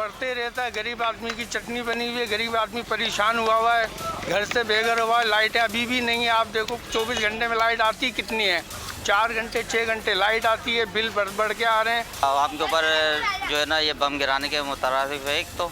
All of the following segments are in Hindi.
बढ़ते रहता है। गरीब आदमी की चटनी बनी हुई है, गरीब आदमी परेशान हुआ है, घर से बेघर हुआ है। लाइटें अभी भी नहीं है। आप देखो 24 घंटे में लाइट आती कितनी है, 4 घंटे 6 घंटे लाइट आती है, बिल बढ़ के आ रहे हैं। आवाम के ऊपर जो है ना ये बम गिराने के मुताबिक है। एक तो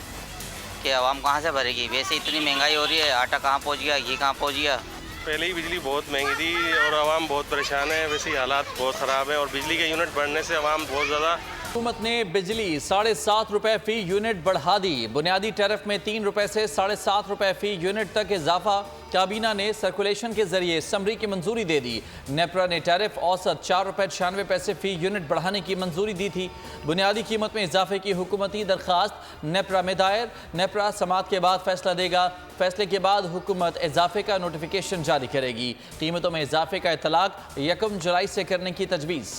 कि आवाम कहाँ से भरेगी, वैसे इतनी महंगाई हो रही है, आटा कहाँ पहुँच गया, घी कहाँ पहुँच गया। पहले ही बिजली बहुत महंगी थी और आवाम बहुत परेशान है। वैसे ही हालात बहुत ख़राब है और बिजली के यूनिट बढ़ने से आवाम बहुत ज़्यादा। हुकूमत ने बिजली 7.5 रुपए फी यूनिट बढ़ा दी। बुनियादी टैरिफ में 3 रुपए से 7.5 रुपए फी यूनिट तक इजाफा। काबीना ने सर्कुलेशन के जरिए समरी की मंजूरी दे दी। नेपरा ने टैरिफ औसत 4 रुपए 96 पैसे फी यूनिट बढ़ाने की मंजूरी दी थी। बुनियादी कीमत में इजाफे की हुकूमती दरखास्त नेपरा में दायर। नेपरा समाअत के बाद फैसला देगा। फैसले के बाद हुकूमत इजाफे का नोटिफिकेशन जारी करेगी। कीमतों में इजाफे का इतलाक 1 जुलाई से करने की तजवीज़।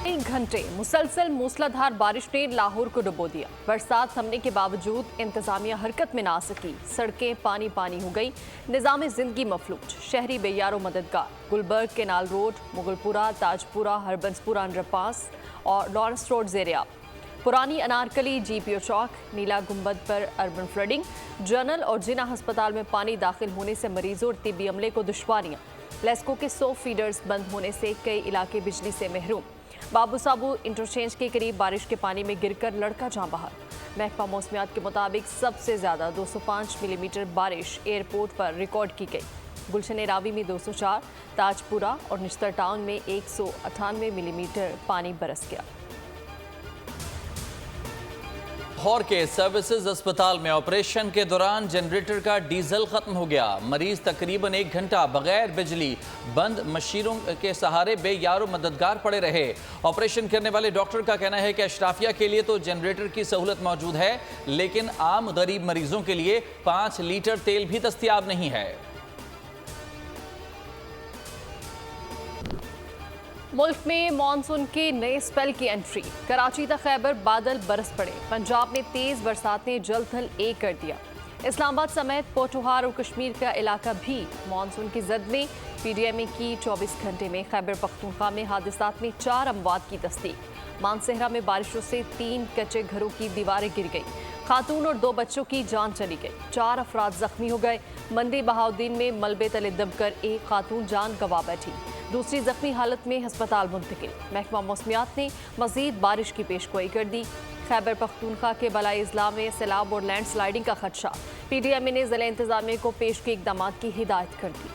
1 घंटे मुसलसल मूसलाधार बारिश ने लाहौर को डुबो दिया। बरसात थमने के बावजूद इंतजामिया हरकत में ना आ सकी। सड़कें पानी पानी हो गई। निज़ाम जिंदगी मफलूज। शहरी बेयारो मददगार। Gulberg canal road, Mughalpura, Tajpura, Harbanspura underpass और लॉरेंस रोड ज़ेरे-आब। पुरानी अनारकली, GPO चौक, नीला गुंबद पर अर्बन फ्लडिंग। जनरल और जिना अस्पताल में पानी दाखिल होने से मरीजों और तिब्बी अमले को दुश्वारियां। लेस्को के 100 फीडर्स बंद होने से कई इलाके बिजली से महरूम। बाबू साबू इंटरचेंज के करीब बारिश के पानी में गिरकर लड़का जान बहा। महकमा मौसमियात के मुताबिक सबसे ज़्यादा 205 मिलीमीटर बारिश एयरपोर्ट पर रिकॉर्ड की गई। गुलशन रावी में 204, ताजपुरा और निश्तर टाउन में 198 मिलीमीटर पानी बरस गया। लाहौर के सर्विसेज अस्पताल में ऑपरेशन के दौरान जनरेटर का डीजल खत्म हो गया। मरीज तकरीबन 1 घंटा बगैर बिजली बंद मशीनों के सहारे बेयारो मददगार पड़े रहे। ऑपरेशन करने वाले डॉक्टर का कहना है कि अशराफिया के लिए तो जनरेटर की सहूलत मौजूद है, लेकिन आम गरीब मरीजों के लिए 5 लीटर तेल भी दस्तयाब नहीं है। मुल्क में मानसून के नए स्पेल की एंट्री। कराची तक खैबर बादल बरस पड़े। पंजाब में तेज बरसात ने जल थल एक कर दिया। इस्लामाबाद समेत पोठोहार और कश्मीर का इलाका भी मानसून की जद में। PDMA की 24 घंटे में खैबर पख्तूनख्वा में हादसात में 4 अमवात की तस्दीक। मानसेहरा में बारिशों से 3 कच्चे घरों की दीवारें गिर गई। खातून और 2 बच्चों की जान चली गई। 4 अफराद जख्मी हो गए। मंडी बहाउद्दीन में मलबे तले दबकर एक खातून जान गंवा बैठी। दूसरी जख्मी हालत में अस्पताल मुंतकिल। महकमा मौसमियात ने मजीद बारिश की पेशगोई कर दी। खैबर पख्तूनख्वा के बलाई इजला में सैलाब और लैंड स्लाइडिंग का खदशा। PDMA ने जिला इंतजामिया को पेशगी इकदाम की हिदायत कर दी।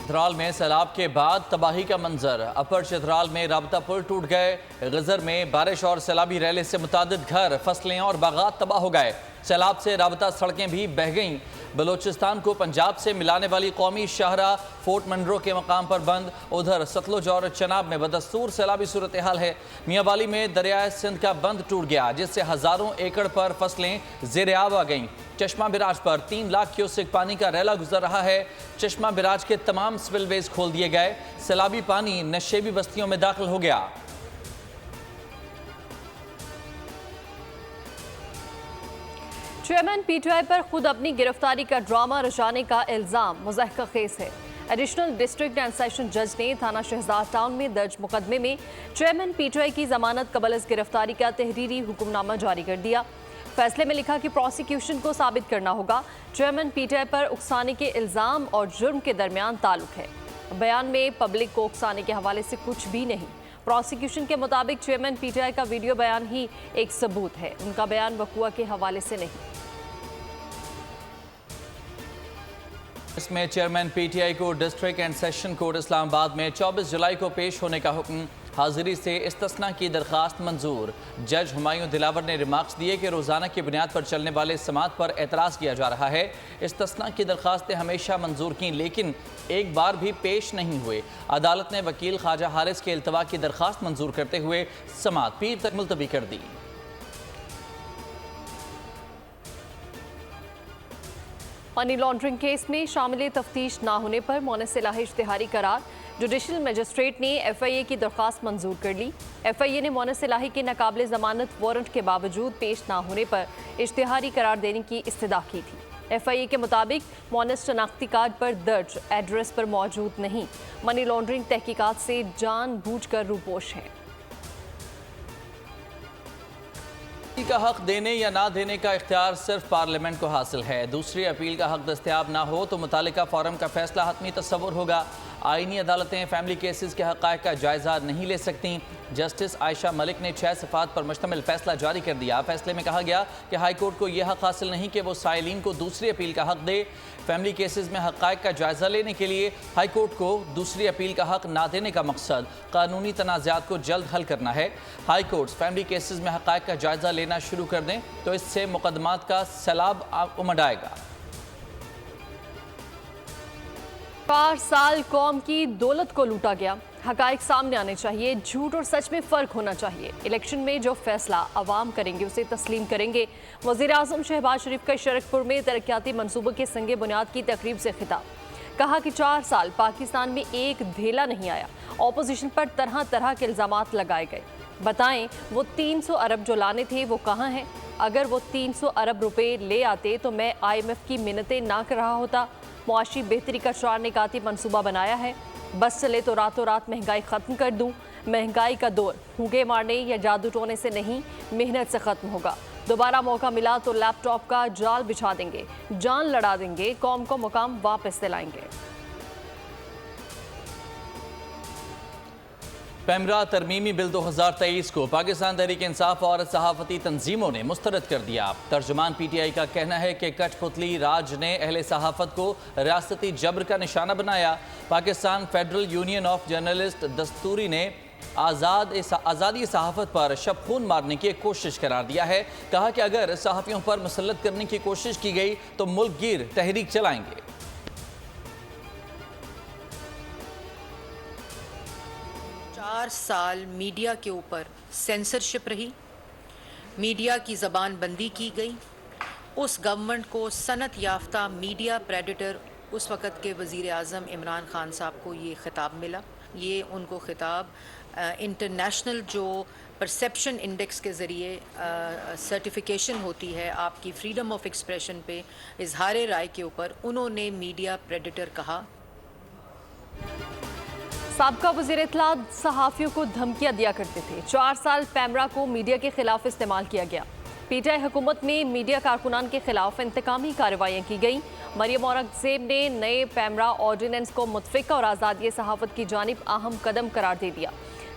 चित्राल में सैलाब के बाद तबाही का मंजर। अपर चित्राल में राबता पुल टूट गए। गजर में बारिश और सैलाबी रैले से मुतादिद घर, फसलें और बागात तबाह हो गए। सैलाब से राबता सड़कें भी बह गईं। बलोचिस्तान को पंजाब से मिलाने वाली कौमी शाहरा फोर्ट मंडरो के मकाम पर बंद। उधर सतलुज और चनाब में बदस्तूर सैलाबी सूरत हाल है। मियांवाली में दरियाए सिंध का बंद टूट गया, जिससे हजारों एकड़ पर फसलें ज़ेरे-आब आ गईं। चश्मा बिराज पर 3 लाख क्यूसेक पानी का रैला गुजर रहा है। चश्मा बिराज के तमाम स्पिलवेज खोल दिए गए। सैलाबी पानी नशेबी बस्तियों में दाखिल हो गया। चेयरमैन PTI पर खुद अपनी गिरफ्तारी का ड्रामा रचाने का इल्जाम मुज़हका खेज है। एडिशनल डिस्ट्रिक्ट एंड सेशन जज ने थाना शहजाद टाउन में दर्ज मुकदमे में चेयरमैन PTI की जमानत कबल अज़ गिरफ्तारी का तहरीरी हुक्मनामा जारी कर दिया। फैसले में लिखा कि प्रोसिक्यूशन को साबित करना होगा चेयरमैन PTI पर उकसाने के इल्जाम और जुर्म के दरमियान ताल्लुक है। बयान में पब्लिक को उकसाने के हवाले से कुछ भी नहीं। प्रोसिक्यूशन के मुताबिक चेयरमैन PTI का वीडियो बयान ही एक सबूत है, उनका बयान वक़ुआ के हवाले से नहीं। इसमें चेयरमैन PTI को district and session court Islamabad में 24 जुलाई को पेश होने का हुक्म। हाजिरी से इस्तिस्ना की दरखास्त मंजूर। जज हुमायूं दिलावर ने रिमार्क्स दिए कि रोज़ाना की बुनियाद पर चलने वाले समात पर एतराज़ किया जा रहा है। इस्तिस्ना की दरखास्तें हमेशा मंजूर की, लेकिन एक बार भी पेश नहीं हुए। अदालत ने वकील ख्वाजा हारिस के इल्तवा की दरखास्त मंजूर करते हुए समात पीर तक मुलतवी कर दी। मनी लॉन्ड्रिंग केस में शामिल तफ्तीश ना होने पर मोनस इलाही इश्तिहारी करार। जुडिशल मजिस्ट्रेट ने FIA की दरख्वास्त मंजूर कर ली। FIA ने मोनस इलाही के नाकाबिले ज़मानत वारंट के बावजूद पेश ना होने पर इश्तिहारी करार देने की इस्तदा की थी। FIA के मुताबिक मोनस शनाख्ती कार्ड पर दर्ज एड्रेस पर मौजूद नहीं। मनी लॉन्ड्रिंग तहकीकात से जानबूझकर रूपोश हैं। का हक देने या ना देने का इख्तियार सिर्फ पार्लियामेंट को हासिल है। दूसरी अपील का हक दस्तयाब ना हो तो मुतालिका फोरम का फैसला हतमी तस्वुर होगा। आईनी अदालतें फैमिली केसेस के हक़ाइक़ का जायज़ा नहीं ले सकती। जस्टिस आयशा मलिक ने 6 सफ़ात पर मुश्तमिल फैसला जारी कर दिया। फैसले में कहा गया कि हाई कोर्ट को यह हक़ हासिल नहीं कि वो साइलिन को दूसरी अपील का हक़ दे। फैमिली केसेस में हक़ाइक़ का जायज़ा लेने के लिए हाई कोर्ट को दूसरी अपील का हक़ ना देने का मकसद कानूनी तनाज़ात को जल्द हल करना है। हाई कोर्ट फैमिली केसेस में हक़ाइक़ का जायज़ा लेना शुरू कर दें तो इससे मुकदमात का सैलाब उमड़ आएगा। 4 साल कौम की दौलत को लूटा गया। हक़ाइक़ सामने आने चाहिए, झूठ और सच में फ़र्क होना चाहिए। इलेक्शन में जो फैसला अवाम करेंगे उसे तस्लीम करेंगे। वज़ीर-ए-आज़म शहबाज शरीफ का शरकपुर में तरक्याती मनसूबों के संगे बुनियाद की तकरीब से खिताब। कहा कि 4 साल पाकिस्तान में एक धेला नहीं आया। ऑपोजिशन पर तरह तरह के इल्ज़ामात लगाए गए। बताएं वो 300 अरब जो लाने थे वो कहाँ हैं? अगर वो 300 अरब रुपए ले आते तो मैं IMF की मिन्नतें ना कर रहा होता। मुआशी बेहतरी का 4 निकाती मनसूबा बनाया है। बस चले तो रातों रात महंगाई ख़त्म कर दूं। महंगाई का दौर हुंगे मारने या जादू टोने से नहीं, मेहनत से ख़त्म होगा। दोबारा मौका मिला तो लैपटॉप का जाल बिछा देंगे, जान लड़ा देंगे, कौम को मुकाम वापस दिलाएंगे। पैमरा तरमीमी बिल 2023 को पाकिस्तान तहरीक इंसाफ और सहाफ़ती तंजीमों ने मुस्तरद कर दिया। तर्जुमान PTI का कहना है कि कठपुतली राज ने अहले सहाफ़त को रियासती जबर का निशाना बनाया। Pakistan federal union of journalist दस्तूरी ने आज़ादी सहाफ़त पर शब खून मारने की एक कोशिश करार दिया है। कहा कि अगर सहाफ़ियों पर मुसल्लत करने की कोशिश की गई तो मुल्क गिर तहरीक चलाएंगे। 4 साल मीडिया के ऊपर सेंसरशिप रही, मीडिया की ज़बान बंदी की गई। उस गवर्नमेंट को सनत याफ्ता मीडिया प्रेडेटर उस वक़्त के वज़ीर-ए-आज़म इमरान खान साहब को ये ख़िताब मिला। ये उनको ख़िताब इंटरनेशनल जो परसेप्शन इंडेक्स के ज़रिए सर्टिफिकेशन होती है आपकी फ्रीडम ऑफ एक्सप्रेशन पे इजहार राय के ऊपर, उन्होंने मीडिया प्रेडेटर कहा। साबका वज़ीर इत्तलात सहाफ़ियों को धमकियां दिया करते थे। 4 साल पैमरा को मीडिया के खिलाफ इस्तेमाल किया गया। PTI हुकूमत में मीडिया कारकुनान के खिलाफ इंतकामी कार्रवाइयाँ की गई। मरियम औरंगज़ेब ने नए पैमरा ऑर्डिनेंस को मुतफ़िक़ा और आज़ादी सहाफ़त की जानिब अहम कदम करार दे दिया।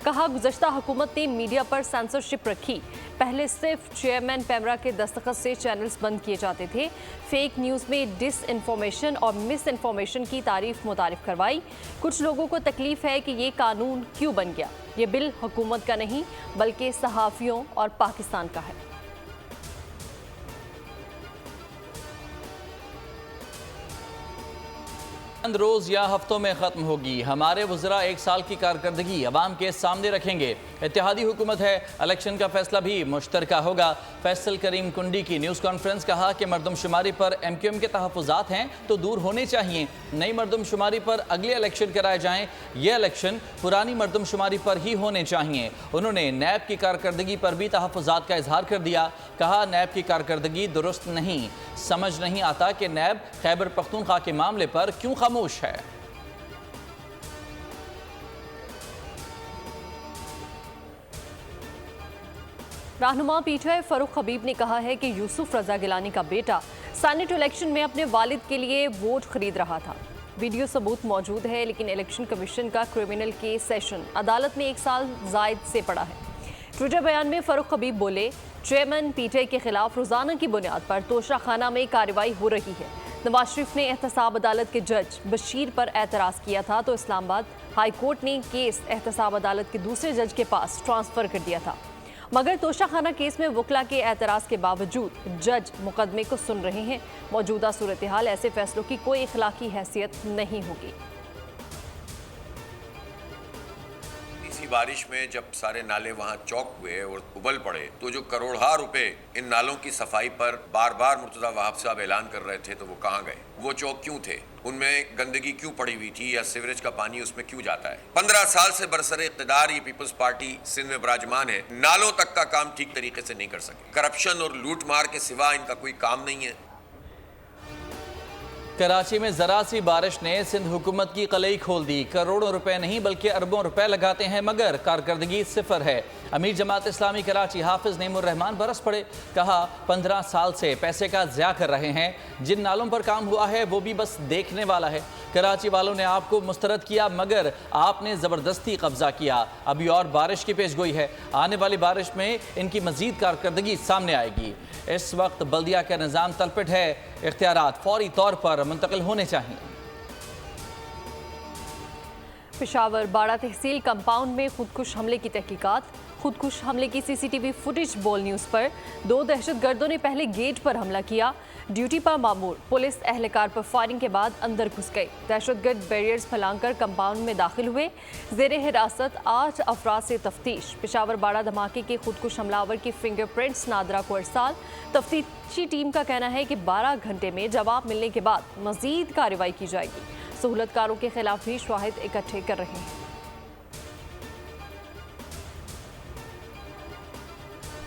कहा गुज़श्ता हुकूमत ने मीडिया पर सेंसरशिप रखी। पहले सिर्फ चेयरमैन पैमरा के दस्तखत से चैनल्स बंद किए जाते थे। फेक न्यूज़ में डिस इन्फॉर्मेशन और मिस इन्फॉर्मेशन की तारीफ मुतारिफ करवाई। कुछ लोगों को तकलीफ है कि ये कानून क्यों बन गया। ये बिल हुकूमत का नहीं बल्कि सहाफ़ियों और पाकिस्तान का है। चंद रोज़ या हफ्तों में ख़त्म होगी। हमारे वज़रा 1 साल की कारकर्दगी अवाम के सामने रखेंगे। इत्तेहादी हुकूमत है, इलेक्शन का फैसला भी मुश्तरका होगा। फैसल करीम कुंडी की न्यूज़ कॉन्फ्रेंस। कहा कि मरदमशुमारी पर MQM के तहफ़्फ़ुज़ात हैं तो दूर होने चाहिए। नई मरदमशुमारी पर अगले इलेक्शन कराए जाएँ। ये इलेक्शन पुरानी मरदमशुमारी पर ही होने चाहिए। उन्होंने NAB की कारकर्दगी पर भी तहफ़्फ़ुज़ात का इजहार कर दिया। कहा NAB की कारकर्दगी दुरुस्त नहीं, समझ नहीं आता कि NAB खैबर पख्तूनख्वा के मामले पर क्यों खामोश है। रहनुमा PTI फ़ारूक हबीब ने कहा है कि यूसुफ रजा गिलानी का बेटा सेनेट इलेक्शन में अपने वालिद के लिए वोट खरीद रहा था। वीडियो सबूत मौजूद है, लेकिन इलेक्शन कमीशन का क्रिमिनल केस सेशन अदालत में 1 साल जायद से पड़ा है। ट्विटर बयान में फ़ारूक हबीब बोले, चेयरमैन PTI के खिलाफ रोज़ाना की बुनियाद पर तोशा खाना में कार्रवाई हो रही है। नवाज शरीफ ने एहतसाब अदालत के जज बशीर पर एतराज़ किया था तो इस्लामाबाद हाई कोर्ट ने केस एहतसाब अदालत के दूसरे जज के पास ट्रांसफ़र कर दिया था। मगर तोशा खाना केस में वकला के एतराज़ के बावजूद जज मुकदमे को सुन रहे हैं। मौजूदा सूरत हाल ऐसे फैसलों की कोई इखलाकी हैसियत नहीं होगी। बारिश में जब सारे नाले वहाँ चौक हुए और उबल पड़े तो जो करोड़ों रुपए इन नालों की सफाई पर बार बार मुर्तज़ा वहाब साहब ऐलान कर रहे थे, तो वो कहाँ गए? वो चौक क्यों थे? उनमें गंदगी क्यों पड़ी हुई थी या सीवरेज का पानी उसमें क्यों जाता है? 15 साल से बरसरे इक़्तिदार ये पीपल्स पार्टी सिंध में विराजमान है, नालों तक का काम ठीक तरीके से नहीं कर सके। करप्शन और लूट मार के सिवा इनका कोई काम नहीं है। कराची में ज़रा सी बारिश ने सिंध हुकूमत की कलई खोल दी। करोड़ों रुपए नहीं बल्कि अरबों रुपए लगाते हैं मगर कारकर्दगी सिफर है। अमीर जमात इस्लामी कराची हाफिज नेमुर रहमान बरस पड़े। कहा 15 साल से पैसे का ज़िया कर रहे हैं। जिन नालों पर काम हुआ है वो भी बस देखने वाला है। कराची वालों ने आपको मुस्तरद किया मगर आपने ज़बरदस्ती कब्जा किया। अभी और बारिश की पेशगोई है। आने वाली बारिश में इनकी मजीद कारकर्दगी सामने आएगी। इस वक्त बल्दिया का निज़ाम तलपिट है। इख्तियारात फौरी तौर पर मुंतकिल होने चाहिए। पेशावर बाड़ा तहसील कंपाउंड में खुदकुश हमले की तहकीकात। खुदकुश हमले की सीसीटीवी फुटेज बोल न्यूज़ पर। 2 दहशतगर्दों ने पहले गेट पर हमला किया। ड्यूटी पर मामूर पुलिस एहलकार पर फायरिंग के बाद अंदर घुस गए। दहशतगर्द बैरियर्स फैलाकर कंपाउंड में दाखिल हुए। जेर हिरासत 8 अफराद से तफ्तीश। पेशावर बाड़ा धमाके के खुदकुश हमलावर की फिंगरप्रिंट्स नादरा को अरसाल। तफ्तीशी टीम का कहना है कि 12 घंटे में जवाब मिलने के बाद मजीद कार्रवाई की जाएगी। सहूलतकारों के खिलाफ भी शवाहिद इकट्ठे कर रहे हैं।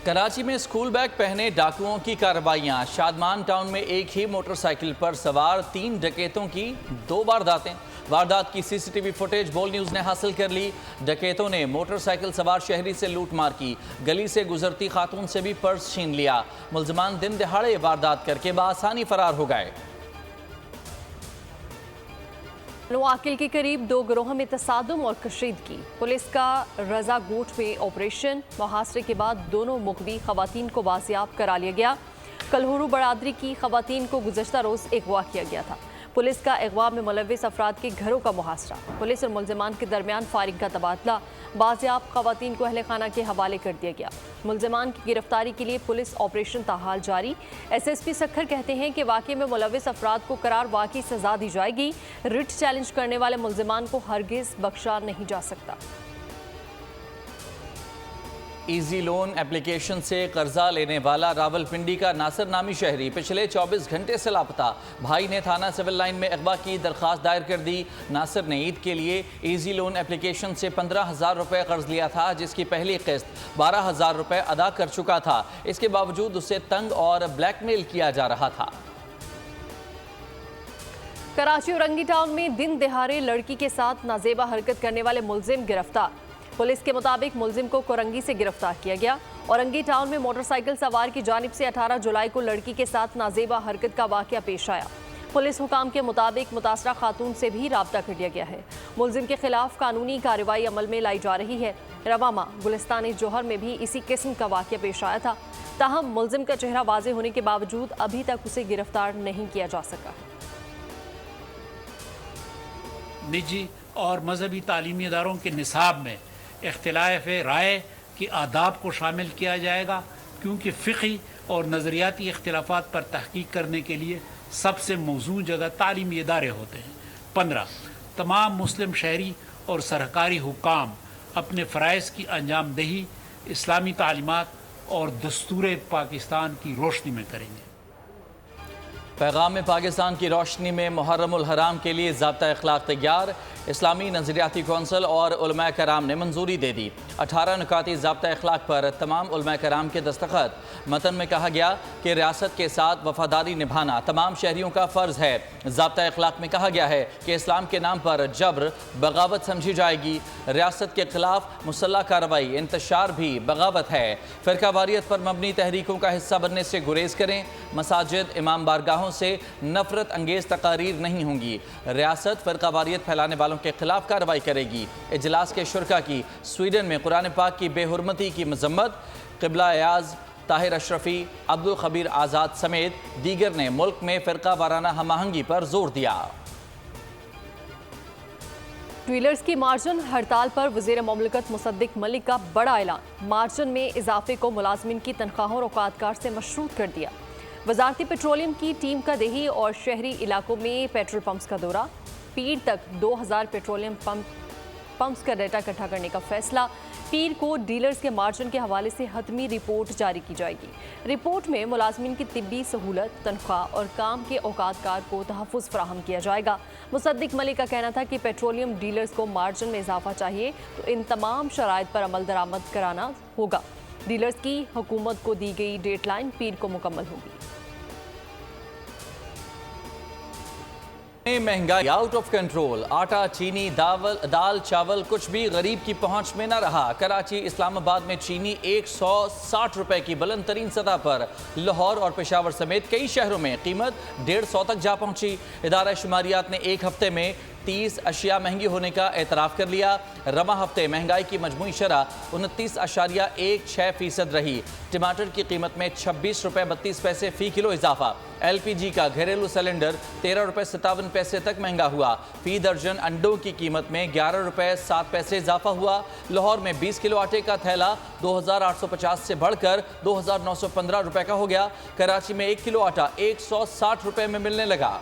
कराची में स्कूल बैग पहने डाकुओं की कार्रवाइयां। शादमान टाउन में एक ही मोटरसाइकिल पर सवार 3 डकैतों की 2 वारदातें। वारदात की सीसीटीवी फुटेज बोल न्यूज़ ने हासिल कर ली। डकैतों ने मोटरसाइकिल सवार शहरी से लूटमार की। गली से गुजरती खातून से भी पर्स छीन लिया। मुल्ज़िमान दिन दहाड़े वारदात करके बासानी फरार हो गए। नवाकिल के करीब 2 गिरोह में तसादुम और कशीदगी। पुलिस का रजा गोट में ऑपरेशन। मुहासरे के बाद दोनों मुखबी खवातीन को बाजियाब करा लिया गया। कलहुरू बरादरी की खवातीन को गुज़श्ता रोज़ अगवा किया गया था। पुलिस का अगवा में मुलविस अफराद के घरों का मुहासरा। पुलिस और मुल्ज़िमान के दरमियान फायरिंग का तबादला। बाजियाब खवातीन को अहले खाना के हवाले कर दिया गया। मुल्ज़िमान की गिरफ्तारी के लिए पुलिस ऑपरेशन ताहाल जारी। SSP सक्खर कहते हैं कि वाक़े में मुलविस अफराद को करार वाक़ई सज़ा दी जाएगी। रिट चैलेंज करने वाले मुल्ज़िमान को हरगिज़ बख्शा नहीं जा सकता। ईजी लोन एप्लीकेशन से कर्जा लेने वाला रावलपिंडी का नासिर नामी शहरी पिछले 24 घंटे से लापता। भाई ने थाना सिविल लाइन में अगवा की दरख्वास्त दायर कर दी। नासिर ने ईद के लिए ईजी लोन एप्लीकेशन से 15,000 रुपये कर्ज लिया था जिसकी पहली किस्त 12,000 रुपये अदा कर चुका था। इसके बावजूद उसे तंग और ब्लैकमेल किया जा रहा था। कराची और रंगी टाउन में दिन दिहाड़े लड़की के साथ नाजेबा हरकत करने वाले मुल्जिम गिरफ्तार। पुलिस के मुताबिक मुल्जिम को कोरंगी से गिरफ्तार किया गया। औरंगी टाउन में मोटरसाइकिल सवार की जानिब से 18 जुलाई को लड़की के साथ नाजेबा हरकत का वाक़या पेश आया। पुलिस हुकाम के मुताबिक मुतासरा खातून से भी राब्ता कर लिया गया है। मुल्जिम के खिलाफ कानूनी कार्रवाई अमल में लाई जा रही है। रवामा गुलिस्तान जोहर में भी इसी किस्म का वाक़या पेश आया था। ताहम मुल्जिम का चेहरा वाज़ेह होने के बावजूद अभी तक उसे गिरफ्तार नहीं किया जा सका। निजी और मजहबी तालीमी इदारों के निसाब में इख्तिलाफ राय की आदाब को शामिल किया जाएगा क्योंकि फ़िक़ी और नज़रियाती इख्तिलाफ़ात पर तहक़ीक़ करने के लिए सबसे मौजूद जगह तालीमी इदारे होते हैं। 15 तमाम मुस्लिम शहरी और सरकारी हुकाम अपने फ़राइज़ की अंजामदही इस्लामी तालीमात और दस्तूर पाकिस्तान की रोशनी में करेंगे। पैगाम पाकिस्तान की रोशनी में मुहर्रमुल हराम के लिए ज़ाब्ता अखलाक तैयार। इस्लामी नज़रियाती कौंसल और उलमा कराम ने मंजूरी दे दी। 18 नुकाती ज़ाब्ता अखलाक पर तमाम उलमा कराम के दस्तखत। मतन में कहा गया कि रियासत के साथ वफादारी निभाना तमाम शहरियों का फ़र्ज़ है। ज़ाब्ता अखलाक में कहा गया है कि इस्लाम के नाम पर जबर बगावत समझी जाएगी। रियासत के खिलाफ मुसल्लह कार्रवाई इंतशार भी बगावत है। फ़िरकावारियत पर मबनी तहरीकों का हिस्सा बनने से गुरेज करें। मसाजिद इमाम बारगाहों से नफरत अंगेज़ तकारीर नहीं होंगी। रियासत फ़िरकावारियत फैलाने वालों के खिलाफ कार्रवाई करेगी। इजलास के शुरका की स्वीडन में कुरान पाक की बेहुरमती की मजम्मत। क़िबला एयाज़ ताहिर अशरफी अब्दुल खबीर आज़ाद समेत दीगर ने मुल्क में फ़िरका वाराना हमाहंगी पर जोर दिया। डीलर्स की मार्जिन हड़ताल पर वज़ीर मुमलिकत मुसद्दिक मलिक का बड़ा ऐलान। मार्जिन में इजाफे को मुलाजमिन की तनख्वाहों और औकातकार से मशरूत कर दिया। वजारती पेट्रोलियम की टीम का देही और शहरी इलाकों में पेट्रोल पंप्स का दौरा। पीर तक 2000 पेट्रोलियम पंप्स का डेटा इकट्ठा करने का फैसला। पीर को डीलर्स के मार्जिन के हवाले से हतमी रिपोर्ट जारी की जाएगी। रिपोर्ट में मुलाजमिन की तिब्बी सहूलत, तनख्वाह और काम के औकातकार को तहफ़्फ़ुज़ फराहम किया जाएगा। मुसद्दिक मलिक का कहना था कि पेट्रोलियम डीलर्स को मार्जिन में इजाफा चाहिए तो इन तमाम शराइत पर अमल दरामद कराना होगा। डीलर्स की हुकूमत को दी गई डेडलाइन पीर को मुकम्मल होगी। महंगाई आउट ऑफ कंट्रोल। आटा, चीनी, दाल, चावल कुछ भी गरीब की पहुंच में न रहा। कराची, इस्लामाबाद में चीनी 160 रुपए की बुलंद तरीन सतह पर। लाहौर और पेशावर समेत कई शहरों में कीमत 150 तक जा पहुंची। इदारा शुमारियात ने एक हफ्ते में 30 अशिया महंगी होने का एतराफ़ कर लिया। रवा हफ्ते महंगाई की मजमूई शरह 29.16% रही। टमाटर की कीमत में 26 रुपये 32 पैसे फ़ी किलो इजाफा। LPG का घरेलू सिलेंडर 13 रुपये 57 पैसे तक महंगा हुआ। फ़ी दर्जन अंडों की कीमत में 11 रुपये 7 पैसे इजाफा हुआ। लाहौर में 20 किलो आटे का थैला 2850 से बढ़कर 2915 रुपये का हो गया। कराची में 1 किलो आटा 160 रुपये में मिलने लगा।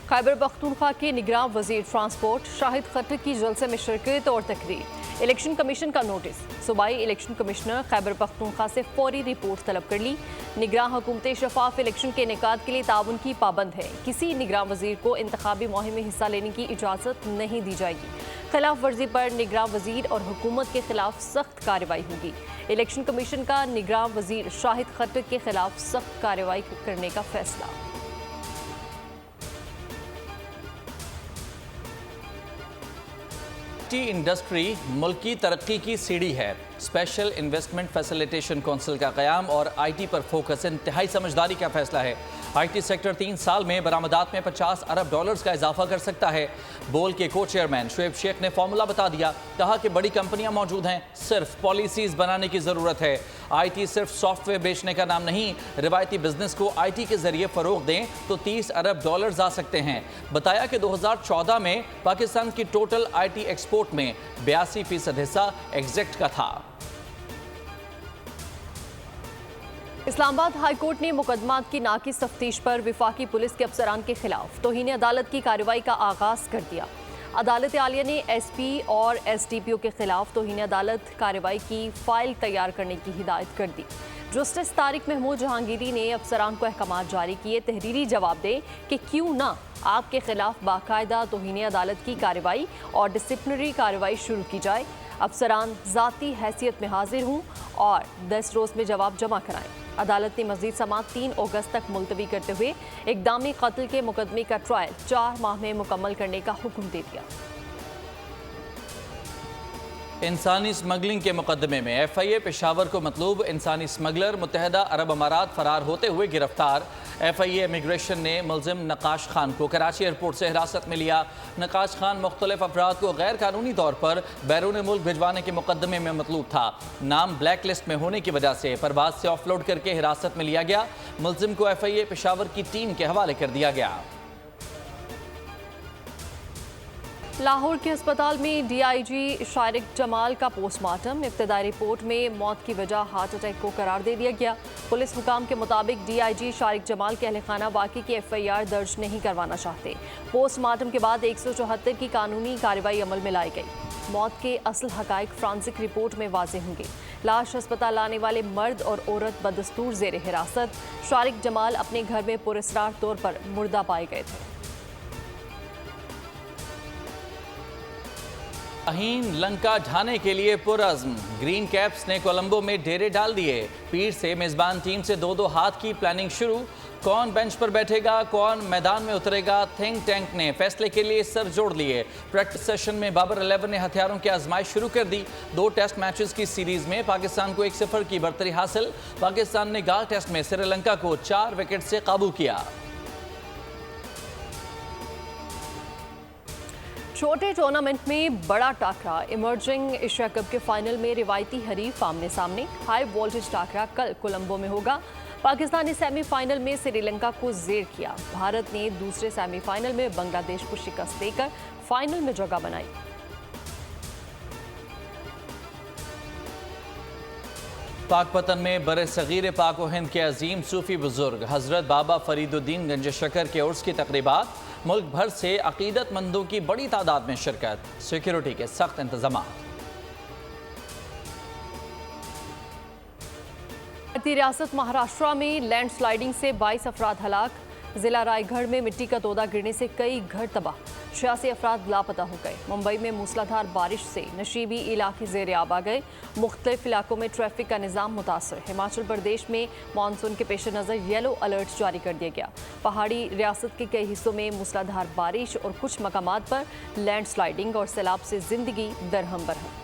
खैबर पख्तूनख्वा के निगरान वजीर ट्रांसपोर्ट शाहिद खट्टर की जलसे में शिरकत और तकरीर। इलेक्शन कमीशन का नोटिस। सूबाई इलेक्शन कमिश्नर खैबर पख्तूनख्वा से फौरी रिपोर्ट तलब कर ली। निगरान हुकूमतें शफाफ इलेक्शन के इनेकाद के लिए ताउन की पाबंद है। किसी निगरान वजीर को इंतखाबी मुहिम में हिस्सा लेने की इजाज़त नहीं दी जाएगी। खिलाफ वर्जी पर निगरान वजीर और हुकूमत के खिलाफ सख्त कार्रवाई होगी। इलेक्शन कमीशन का निगरान वजीर शाहिद खट्टर के खिलाफ सख्त कार्रवाई करने का फैसला। इंडस्ट्री मुल्क की तरक्की की सीढ़ी है। स्पेशल इन्वेस्टमेंट फैसिलिटेशन काउंसिल का क़याम और IT पर फोकस इंतहाई समझदारी का फैसला है। IT सेक्टर 3 साल में बरामदात में $50 अरब का इजाफा कर सकता है। बोल के को चेयरमैन शुएब शेख ने फॉर्मूला बता दिया। कहा कि बड़ी कंपनियां मौजूद हैं, सिर्फ पॉलिसीज बनाने की ज़रूरत है। IT सिर्फ सॉफ्टवेयर बेचने का नाम नहीं। रिवायती बिजनेस को IT के जरिए फ़रोग दें तो $30 अरब आ सकते हैं। बताया कि 2014 में पाकिस्तान की टोटल IT एक्सपोर्ट में 82% हिस्सा एग्जैक्ट का था। इस्लामाबाद हाई कोर्ट ने मुकदमात की नाकिस तफ्तीश पर विफाकी पुलिस के अफसरान के खिलाफ तौहीन अदालत की कार्रवाई का आगाज कर दिया। अदालत आलिया ने SP और SDPO के खिलाफ तौहीन अदालत कार्रवाई की फाइल तैयार करने की हिदायत कर दी। जस्टिस तारिक महमूद जहांगीरी ने अफसरान को अहकामात जारी किए, तहरीरी जवाब दें कि क्यों ना आपके खिलाफ बाकायदा तौहीन अदालत की कार्रवाई और डिसिप्लिनरी कार्रवाई शुरू की जाए। अफसरान ज़ाती हैसियत में हाजिर हों और 10 रोज़ में जवाब जमा कराएं। अदालत ने मजीद समाअत 3 अगस्त तक मुलतवी करते हुए इक़दामी कत्ल के मुकदमे का ट्रायल 4 माह में मुकम्मल करने का हुक्म दे दिया। इंसानी स्मगलिंग के मुकदमे में FIA पेशावर को मतलूब इंसानी स्मगलर मुत्तहदा अरब अमारात फरार होते हुए गिरफ्तार। FIA इमिग्रेशन ने मुलजिम नकाश खान को कराची एयरपोर्ट से हिरासत में लिया। नकाश खान मुख्तलिफ अफराद को गैर कानूनी तौर पर बैरून मुल्क भिजवाने के मुकदमे में मतलूब था। नाम ब्लैक लिस्ट में होने की वजह से परवाज से ऑफलोड करके हिरासत में लिया गया। मुलजिम को FIA पेशावर की टीम के हवाले कर दिया गया। लाहौर के अस्पताल में DIG शारिक जमाल का पोस्टमार्टम। इब्तदाई रिपोर्ट में मौत की वजह हार्ट अटैक को करार दे दिया गया। पुलिस हुकाम के मुताबिक DIG शारिक जमाल के अहल खाना वाक़ई की FIR दर्ज नहीं करवाना चाहते। पोस्टमार्टम के बाद 174 की कानूनी कार्रवाई अमल में लाई गई। मौत के असल हकाइक फ्रांसिक रिपोर्ट में वाज़ेह होंगे। लाश अस्पताल लाने वाले मर्द और औरत बदस्तूर ज़ेर हिरासत। शारिक जमाल अपने घर में पुरस्रार तौर पर मुर्दा पाए गए थे। अहीन लंका ढाने के लिए पुरअज़्म। ग्रीन कैप्स ने कोलंबो में डेरे डाल दिए। पीर से मेज़बान टीम से 2-2 हाथ की प्लानिंग शुरू। कौन बेंच पर बैठेगा, कौन मैदान में उतरेगा, थिंक टैंक ने फैसले के लिए सर जोड़ लिए। प्रैक्टिस सेशन में बाबर 11 ने हथियारों की आजमाइश शुरू कर दी। 2 टेस्ट मैचेस की सीरीज में पाकिस्तान को 1-0 की बढ़तरी हासिल। पाकिस्तान ने गाल टेस्ट में श्रीलंका को 4 विकेट से काबू किया। छोटे टूर्नामेंट में बड़ा टाकरा। इमर्जिंग एशिया कप के फाइनल में रिवायती हरीफ आमने सामने। हाई वोल्टेज टाकरा कल कोलंबो में होगा। पाकिस्तान ने सेमीफाइनल में श्रीलंका को जेर किया। भारत ने दूसरे सेमीफाइनल में बांग्लादेश को शिकस्त देकर फाइनल में जगह बनाई। पाकपतन में बरे सगीर पाक व हिंद के अजीम सूफी बुजुर्ग हजरत बाबा फरीदुद्दीन गंज शकर के उर्स की तकरीबात। मुल्क भर से अकीदतमंदों की बड़ी तादाद में शिरकत। सिक्योरिटी के सख्त इंतजाम। रियासत महाराष्ट्र में लैंडस्लाइडिंग से 22 अफराद हलाक। जिला रायगढ़ में मिट्टी का तोदा गिरने से कई घर तबाह, 86 अफराद लापता हो गए। मुंबई में मूसलाधार बारिश से नशीबी इलाके ज़ेर आब आ गए। मुख्तलिफ इलाकों में ट्रैफिक का निज़ाम मुतासर। हिमाचल प्रदेश में मानसून के पेश नज़र येलो अलर्ट जारी कर दिया गया। पहाड़ी रियासत के कई हिस्सों में मूसलाधार बारिश और कुछ मकामात पर लैंडस्लाइडिंग और सैलाब से जिंदगी दरहम बरहम।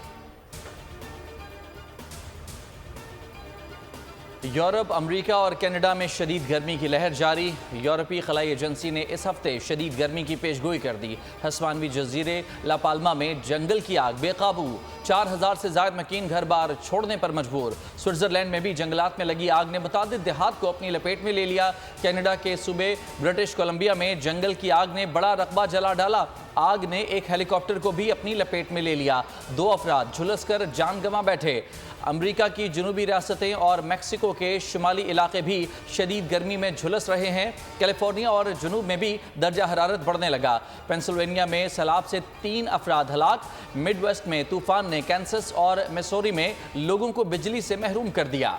यूरोप, अमेरिका और कनाडा में शदीद गर्मी की लहर जारी। यूरोपीय खलाई एजेंसी ने इस हफ्ते शदीद गर्मी की पेशगोई कर दी। हस्मानवी जजीरे ला पाल्मा में जंगल की आग बेकाबू, 4000 से ज्यादा मकीन घर बार छोड़ने पर मजबूर। स्विट्जरलैंड में भी जंगलात में लगी आग ने मुतादिद देहात को अपनी लपेट में ले लिया। कनाडा के सूबे ब्रिटिश कोलंबिया में जंगल की आग ने बड़ा रकबा जला डाला। आग ने एक हेलीकॉप्टर को भी अपनी लपेट में ले लिया। 2 अफराद झुलसकर जान गंवा बैठे। अमेरिका की जनूबी रियासतें और मैक्सिको के शुमाली इलाके भी शदीद गर्मी में झुलस रहे हैं। कैलिफोर्निया और जुनूब में भी दर्जा हरारत बढ़ने लगा। पेंसिल्वेनिया में सैलाब से 3 अफराद हलाक। मिडवेस्ट में तूफान ने कैंसस और मिसौरी में लोगों को बिजली से महरूम कर दिया।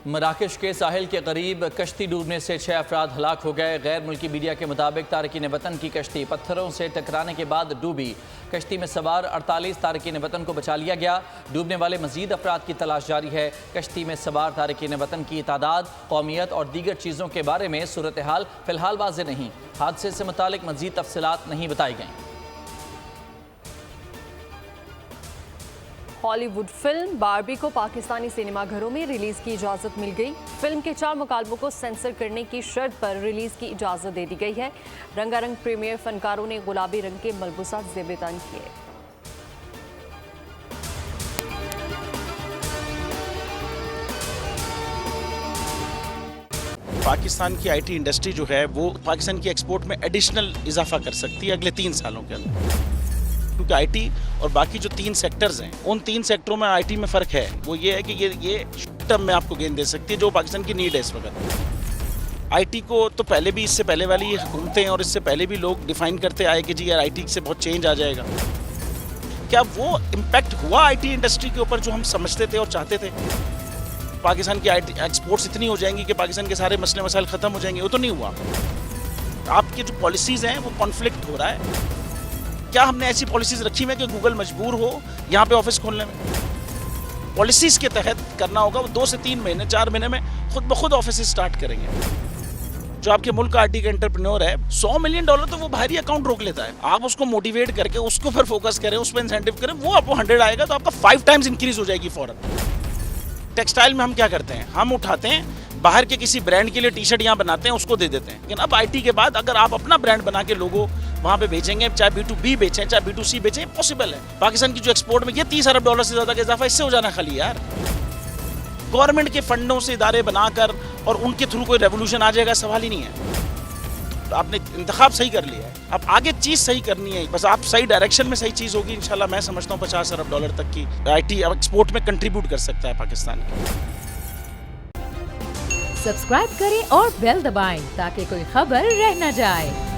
मराकश के साहिल के करीब कश्ती डूबने से 6 अफराद हलाक हो गए। गैर मुल्की मीडिया के मुताबिक तारकीन वतन की कश्ती पत्थरों से टकराने के बाद डूबी। कश्ती में सवार 48 तारकीन वतन को बचा लिया गया। डूबने वाले मजीद अफराद की तलाश जारी है। कश्ती में सवार तारकीन वतन की तादाद, कौमियत और दीगर चीज़ों के बारे में सूरत हाल फिलहाल वाज़ेह नहीं। हादसे से मुतालिक मजीद तफसीलात नहीं बताई गई। हॉलीवुड फिल्म बार्बी को पाकिस्तानी सिनेमाघरों में रिलीज की इजाज़त मिल गई। फिल्म के 4 मुकालमों को सेंसर करने की शर्त पर रिलीज की इजाज़त दे दी गई है। रंगारंग प्रीमियर फनकारों ने गुलाबी रंग के मलबूसात ज़ेब-ए-तन किए। पाकिस्तान की आईटी इंडस्ट्री जो है वो पाकिस्तान की एक्सपोर्ट में एडिशनल इजाफा कर सकती है अगले 3 सालों के अंदर, क्योंकि आईटी और बाकी जो 3 सेक्टर्स हैं उन 3 सेक्टरों में आईटी में फ़र्क है। वो ये है कि ये टर्म में आपको गेन दे सकती है जो पाकिस्तान की नीड है इस वक्त। आईटी को तो पहले भी, इससे पहले वाली हुकूमतें और इससे पहले भी लोग डिफाइन करते आए कि जी यार आईटी से बहुत चेंज आ जाएगा। क्या वो इम्पैक्ट हुआ आईटी इंडस्ट्री के ऊपर जो हम समझते थे और चाहते थे? पाकिस्तान की आईटी एक्सपोर्ट्स इतनी हो जाएंगी कि पाकिस्तान के सारे मसले मसाइल ख़त्म हो जाएंगे? वो तो नहीं हुआ। आपकी जो पॉलिसीज़ हैं वो कॉन्फ्लिक्ट हो रहा है। क्या हमने ऐसी पॉलिसीज रखी हुई है कि गूगल मजबूर हो यहाँ पे ऑफिस खोलने में? पॉलिसीज के तहत करना होगा। वो 2 से 3 महीने 4 महीने में खुद ब खुद ऑफिस स्टार्ट करेंगे। जो आपके मुल्क का आईटी का एंटरप्रेन्योर है, $100 मिलियन तो वो बाहरी अकाउंट रोक लेता है। आप उसको मोटिवेट करके उसको फिर फोकस करें, उस पर इंसेंटिव करें, वो आपको 100 आएगा तो आपका 5 टाइम्स इंक्रीज हो जाएगी फौरन। टेक्सटाइल में हम क्या करते हैं, हम उठाते हैं बाहर के किसी ब्रांड के लिए टी-शर्ट यहाँ बनाते हैं, उसको दे देते हैं। लेकिन अब आईटी के बाद अगर आप अपना ब्रांड बना के लोगों वहाँ पे बेचेंगे, चाहे B2B बेचें चाहे B2C बेचें, पॉसिबल है। पाकिस्तान की जो एक्सपोर्ट में ये $30 अरब से ज़्यादा का इजाफा इससे हो जाना खाली यार। गवर्नमेंट के फंडों से इदारे बनाकर और उनके थ्रू कोई रेवोल्यूशन आ जाएगा, सवाल ही नहीं है। तो आपने इंतखाब सही कर लिया है, अब आगे चीज़ सही करनी है। बस आप सही डायरेक्शन में सही चीज़ होगी इंशाल्लाह। मैं समझता हूँ $50 अरब तक की आईटी एक्सपोर्ट में कंट्रीब्यूट कर सकता है पाकिस्तान। सब्सक्राइब करें और बेल दबाएं ताकि कोई खबर रह न जाए।